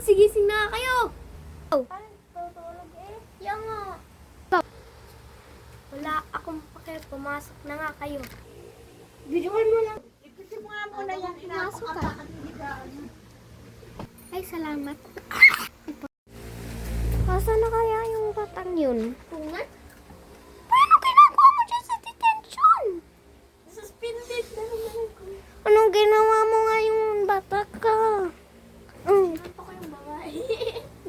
magsigising na kayo. Oh. Parang tutulog eh. Yan nga. Wala akong pake, pumasok na nga kayo. Videoan mo lang. Ipitip mo nga muna yan. Pumasok ka. Ay, salamat. Asa na kaya yung batang yun? Tungan? Paano ginagawa mo dyan sa detention? Suspended na naman ko. Anong ginawa mo ngayong bata ka? Ano pa kayong babae?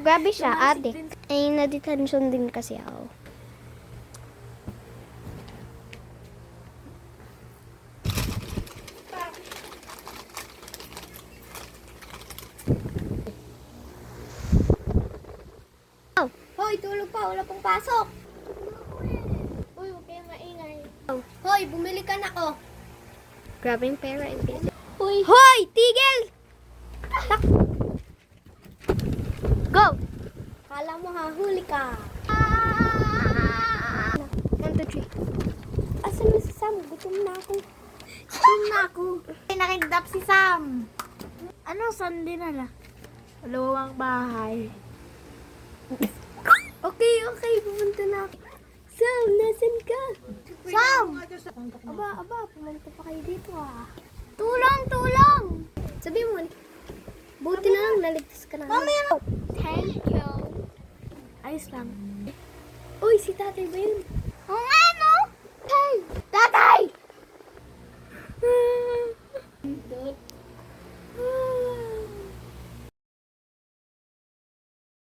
Grabe siya, ate. Ay, na-detention din kasi ako. Hoy, tulog pa. Wala pong pasok. Uy, huwag kayong maingay. Hoy, bumili ka na ko. Grabe yung pera. Hoy. Hoy! Tigil! Go! Kala mo hahuli ka. 1, 2, 3. Asan mo si Sam? Gutom na ako. Gutom na ako. Ay, nakidap si Sam. Ano, saan din na? Dalawang bahay. Okay. Pumunta na ako. Sam, nasan ka? Sam! Aba, pumunta pa kayo dito ah. Tulong! Sabi mo, buti na lang naligtas ka na. Mamaya na. Thank you. Ayos lang. Uy, si tatay ba yun? Oo nga, no? Hey! Tatay!